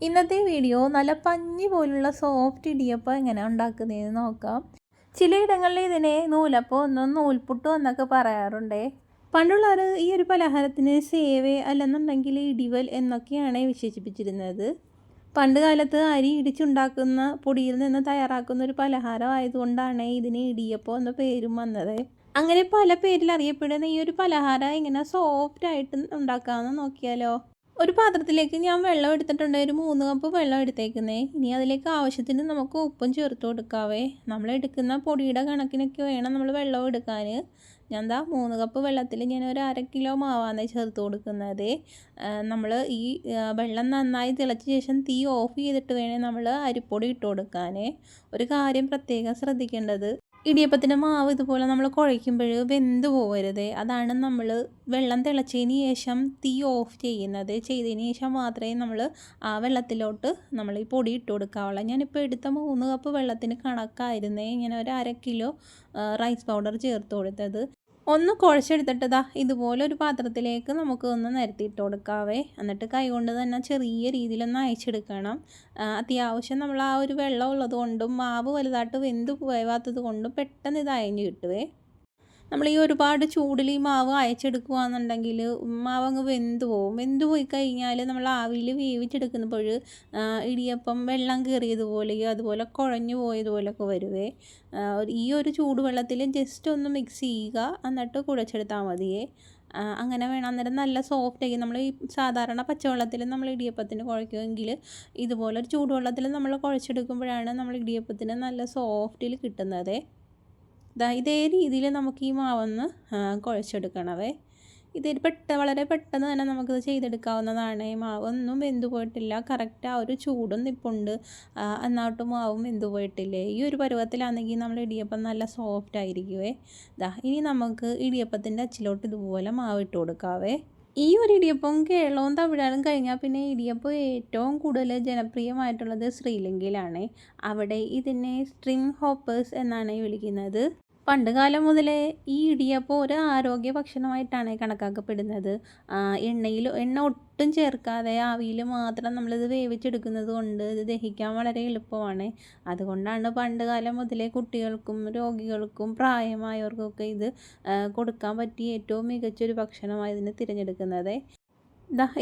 ഇന്നത്തെ വീഡിയോ നല്ല പഞ്ഞി പോലുള്ള സോഫ്റ്റ് ഇടിയപ്പം എങ്ങനെയാണ് ഉണ്ടാക്കുന്നതെന്ന് നോക്കാം. ചിലയിടങ്ങളിൽ ഇതിനെ നൂലപ്പം ഒന്നും നൂൽപുട്ടും എന്നൊക്കെ പറയാറുണ്ടേ. പണ്ടുള്ളവർ ഈ ഒരു പലഹാരത്തിന് സേവ അല്ലെന്നുണ്ടെങ്കിൽ ഇടിവൽ എന്നൊക്കെയാണ് വിശേഷിപ്പിച്ചിരുന്നത്. പണ്ട് കാലത്ത് അരി ഇടിച്ചുണ്ടാക്കുന്ന പൊടിയിൽ നിന്ന് തയ്യാറാക്കുന്ന ഒരു പലഹാരം ആയതുകൊണ്ടാണ് ഇതിന് ഇടിയപ്പം എന്ന പേരും വന്നത്. അങ്ങനെ പല പേരിൽ അറിയപ്പെടുന്ന ഈ ഒരു പലഹാരം എങ്ങനെ സോഫ്റ്റായിട്ട് ഉണ്ടാക്കാമെന്ന് നോക്കിയാലോ. ഒരു പാത്രത്തിലേക്ക് ഞാൻ വെള്ളം എടുത്തിട്ടുണ്ട്. ഒരു 3 കപ്പ് വെള്ളം എടുത്തേക്കുന്നേ. ഇനി അതിലേക്ക് ആവശ്യത്തിന് നമുക്ക് ഉപ്പും ചേർത്ത് കൊടുക്കാവേ. നമ്മൾ എടുക്കുന്ന പൊടിയുടെ കണക്കിനൊക്കെ വേണം നമ്മൾ വെള്ളം എടുക്കാൻ. ഞാൻ 3 കപ്പ് വെള്ളത്തിൽ ഞാൻ ഒരു 1/2 കിലോ മാവാണ് ചേർത്ത് കൊടുക്കുന്നത്. നമ്മൾ ഈ വെള്ളം നന്നായി തിളച്ച ശേഷം തീ ഓഫ് ചെയ്തിട്ട് വേണേൽ നമ്മൾ അരിപ്പൊടി ഇട്ട് കൊടുക്കാൻ. ഒരു കാര്യം പ്രത്യേകം ശ്രദ്ധിക്കേണ്ടത്, ഇടിയപ്പത്തിൻ്റെ മാവ് ഇതുപോലെ നമ്മൾ കുഴയ്ക്കുമ്പോൾ വെന്ത് പോകരുത്. അതാണ് നമ്മൾ വെള്ളം തിളച്ചതിന് ശേഷം തീ ഓഫ് ചെയ്തതിന് ശേഷം മാത്രമേ നമ്മൾ ആ വെള്ളത്തിലോട്ട് നമ്മൾ ഈ പൊടി ഇട്ട് കൊടുക്കാവുള്ളൂ. ഞാനിപ്പോൾ എടുത്ത 3 കപ്പ് വെള്ളത്തിന് കണക്കായിരുന്നേ ഇങ്ങനെ ഒരു 1/2 കിലോ റൈസ് പൗഡർ ചേർത്ത് കൊടുത്തത്. ഒന്ന് കുഴച്ചെടുത്തിട്ട് ഇതുപോലെ ഒരു പാത്രത്തിലേക്ക് നമുക്ക് ഒന്ന് നിരത്തിയിട്ട് കൊടുക്കാവേ. എന്നിട്ട് കൈകൊണ്ട് തന്നെ ചെറിയ രീതിയിലൊന്ന് അയച്ചെടുക്കണം. അത്യാവശ്യം നമ്മൾ ആ ഒരു വെള്ളം ഉള്ളത് കൊണ്ടും മാവ് വലുതായിട്ട് വെന്ത് പോവാത്തത് കൊണ്ടും പെട്ടെന്ന് ഇത് അയഞ്ഞ് കിട്ടുവേ. നമ്മൾ ഈ ഒരുപാട് ചൂടിൽ ഈ മാവ് അയച്ചെടുക്കുകയാണെന്നുണ്ടെങ്കിൽ മാവ് അങ്ങ് വെന്ത് പോകും. വെന്ത് പോയി കഴിഞ്ഞാൽ നമ്മൾ ആവിയിൽ വേവിച്ചെടുക്കുമ്പോൾ ഇടിയപ്പം വെള്ളം കയറിയതുപോലെയോ അതുപോലെ കുഴഞ്ഞു പോയതുപോലെയൊക്കെ വരുവേ. ഈ ഒരു ചൂടുവെള്ളത്തിൽ ജസ്റ്റ് ഒന്ന് മിക്സ് ചെയ്യുക, എന്നിട്ട് കുഴച്ചെടുത്താൽ മതിയേ. അങ്ങനെ വേണം. അന്നേരം നല്ല സോഫ്റ്റായി. നമ്മൾ ഈ സാധാരണ പച്ചവെള്ളത്തിൽ നമ്മൾ ഇടിയപ്പത്തിന് കുഴയ്ക്കുമെങ്കിൽ ഇതുപോലെ ഒരു ചൂടുവെള്ളത്തിൽ നമ്മൾ കുഴച്ചെടുക്കുമ്പോഴാണ് നമ്മൾ ഇടിയപ്പത്തിന് നല്ല സോഫ്റ്റിൽ കിട്ടുന്നത്. ഇതേ രീതിയിൽ നമുക്ക് ഈ മാവൊന്ന് കുഴച്ചെടുക്കണവേ. ഇത് വളരെ പെട്ടെന്ന് തന്നെ നമുക്കിത് ചെയ്തെടുക്കാവുന്നതാണ്. മാവൊന്നും വെന്തു പോയിട്ടില്ല, കറക്റ്റ് ആ ഒരു ചൂടും നിപ്പുണ്ട്. എന്നിട്ടും മാവും വെന്തു പോയിട്ടില്ലേ. ഈ ഒരു പരുവത്തിലാണെങ്കിൽ നമ്മൾ ഇടിയപ്പം നല്ല സോഫ്റ്റ് ആയിരിക്കുവേ. ഇനി നമുക്ക് ഇടിയപ്പത്തിൻ്റെ അച്ചിലോട്ട് ഇതുപോലെ മാവ് ഇട്ട് കൊടുക്കാവേ. ഈ ഒരു ഇടിയപ്പം കേരളവും തമിഴ്നാടും കഴിഞ്ഞാൽ പിന്നെ ഇടിയപ്പം ഏറ്റവും കൂടുതൽ ജനപ്രിയമായിട്ടുള്ളത് ശ്രീലങ്കയിലാണ്. അവിടെ ഇതിനെ സ്ട്രിംഗ് ഹോപ്പേഴ്സ് എന്നാണ് വിളിക്കുന്നത്. പണ്ട് കാലം മുതലേ ഈ ഇടിയപ്പം ഒരു ആരോഗ്യ ഭക്ഷണമായിട്ടാണ് കണക്കാക്കപ്പെടുന്നത്. എണ്ണ ഒട്ടും ചേർക്കാതെ ആവിയിൽ മാത്രം നമ്മളിത് വേവിച്ചെടുക്കുന്നത് കൊണ്ട് ഇത് ദഹിക്കാൻ വളരെ എളുപ്പമാണ്. അതുകൊണ്ടാണ് പണ്ട് കാലം മുതലേ കുട്ടികൾക്കും രോഗികൾക്കും പ്രായമായവർക്കൊക്കെ ഇത് കൊടുക്കാൻ പറ്റിയ ഏറ്റവും മികച്ചൊരു ഭക്ഷണമായി ഇതിനെ തിരഞ്ഞെടുക്കുന്നത്.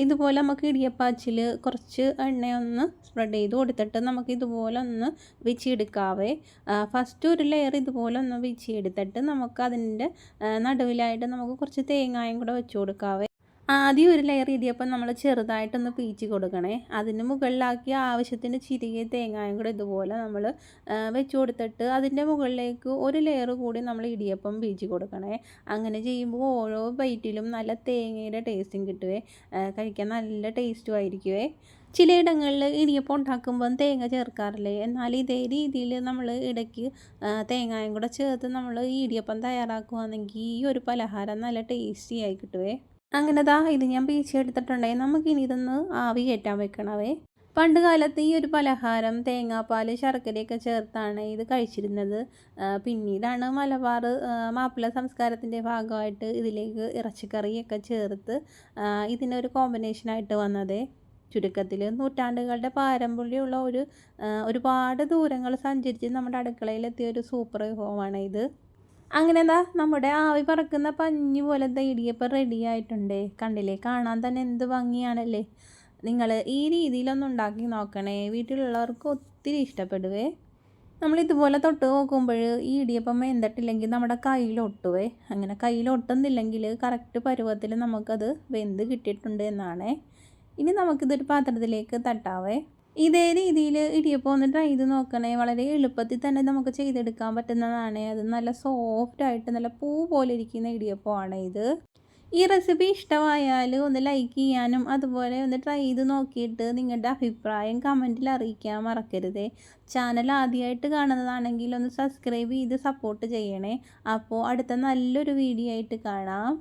ഇതുപോലെ നമുക്ക് ഇടിയപ്പാച്ചിൽ കുറച്ച് എണ്ണയൊന്ന് സ്പ്രെഡ് ചെയ്ത് കൊടുത്തിട്ട് നമുക്ക് ഇതുപോലെ ഒന്ന് വെച്ചെടുക്കാവേ. ഫസ്റ്റ് ഒരു ലെയർ ഇതുപോലെ ഒന്ന് വെച്ചെടുത്തിട്ട് നമുക്ക് അതിൻ്റെ നടുവിലായിട്ട് നമുക്ക് കുറച്ച് തേങ്ങായും കൂടെ വെച്ച് കൊടുക്കാവേ. ആദ്യം ഒരു ലെയർ ഇടിയപ്പം നമ്മൾ ചെറുതായിട്ടൊന്ന് പീച്ച് കൊടുക്കണേ. അതിന് മുകളിലാക്കി ആവശ്യത്തിന് ചിരികെ തേങ്ങായും കൂടെ ഇതുപോലെ നമ്മൾ വെച്ച് കൊടുത്തിട്ട് അതിൻ്റെ മുകളിലേക്ക് ഒരു ലെയർ കൂടി നമ്മൾ ഇടിയപ്പം പീച്ച് കൊടുക്കണേ. അങ്ങനെ ചെയ്യുമ്പോൾ ഓരോ ബൈറ്റിലും നല്ല തേങ്ങയുടെ ടേസ്റ്റും കിട്ടുവേ. കഴിക്കാൻ നല്ല ടേസ്റ്റും ആയിരിക്കുവേ. ചിലയിടങ്ങളിൽ ഇടിയപ്പം ഉണ്ടാക്കുമ്പം തേങ്ങ ചേർക്കാറില്ലേ. എന്നാൽ ഇതേ രീതിയിൽ നമ്മൾ ഇടയ്ക്ക് തേങ്ങായും കൂടെ ചേർത്ത് നമ്മൾ ഈ ഇടിയപ്പം തയ്യാറാക്കുകയാണെങ്കിൽ ഈ ഒരു പലഹാരം നല്ല ടേസ്റ്റി ആയി കിട്ടുവേ. അങ്ങനെ ഇത് ഞാൻ പീച്ചെടുത്തിട്ടുണ്ടെങ്കിൽ നമുക്കിനി ഇതൊന്ന് ആവി കയറ്റാൻ വെക്കണവേ. പണ്ട് കാലത്ത് ഈ ഒരു പലഹാരം തേങ്ങാപ്പാൽ ശർക്കരയൊക്കെ ചേർത്താണ് ഇത് കഴിച്ചിരുന്നത്. പിന്നീടാണ് മലബാർ മാപ്പിള സംസ്കാരത്തിൻ്റെ ഭാഗമായിട്ട് ഇതിലേക്ക് ഇറച്ചിക്കറിയൊക്കെ ചേർത്ത് ഇതിനൊരു കോമ്പിനേഷനായിട്ട് വന്നത്. ചുരുക്കത്തിൽ നൂറ്റാണ്ടുകളുടെ പാരമ്പര്യമുള്ള ഒരുപാട് ദൂരങ്ങൾ സഞ്ചരിച്ച് നമ്മുടെ അടുക്കളയിലെത്തിയ ഒരു സൂപ്പർ വിഭവമാണ് ഇത്. അങ്ങനെ നമ്മുടെ ആവി പറക്കുന്ന പഞ്ഞി പോലത്തെ ഇടിയപ്പം റെഡി ആയിട്ടുണ്ട്. കണ്ടില്ലേ, കാണാൻ തന്നെ എന്ത് ഭംഗിയാണല്ലേ. നിങ്ങൾ ഈ രീതിയിലൊന്നും ഉണ്ടാക്കി നോക്കണേ. വീട്ടിലുള്ളവർക്ക് ഒത്തിരി ഇഷ്ടപ്പെടുവേ. നമ്മളിതുപോലെ തൊട്ട് നോക്കുമ്പോൾ ഈ ഇടിയപ്പം വെന്തിട്ടില്ലെങ്കിൽ നമ്മുടെ കയ്യിലൊട്ടുവേ. അങ്ങനെ കയ്യിലൊട്ടുന്നില്ലെങ്കിൽ കറക്റ്റ് പരുവത്തിൽ നമുക്കത് വെന്ത് കിട്ടിയിട്ടുണ്ട് എന്നാണ്. ഇനി നമുക്കിതൊരു പാത്രത്തിലേക്ക് തട്ടാവേ. ഇതേ രീതിയിൽ ഇടിയപ്പം ഒന്ന് ട്രൈ ചെയ്ത് നോക്കണേ. വളരെ എളുപ്പത്തിൽ തന്നെ നമുക്ക് ചെയ്തെടുക്കാൻ പറ്റുന്നതാണ്. അത് നല്ല സോഫ്റ്റായിട്ട് നല്ല പൂ പോലെ ഇരിക്കുന്ന ഇടിയപ്പമാണ് ഇത്. ഈ റെസിപ്പി ഇഷ്ടമായാൽ ഒന്ന് ലൈക്ക് ചെയ്യാനും അതുപോലെ ഒന്ന് ട്രൈ ചെയ്ത് നോക്കിയിട്ട് നിങ്ങളുടെ അഭിപ്രായം കമൻറ്റിൽ അറിയിക്കാൻ മറക്കരുതേ. ചാനൽ ആദ്യമായിട്ട് കാണുന്നതാണെങ്കിൽ ഒന്ന് സബ്സ്ക്രൈബ് ചെയ്ത് സപ്പോർട്ട് ചെയ്യണേ. അപ്പോൾ അടുത്ത നല്ലൊരു വീഡിയോ ആയിട്ട് കാണാം.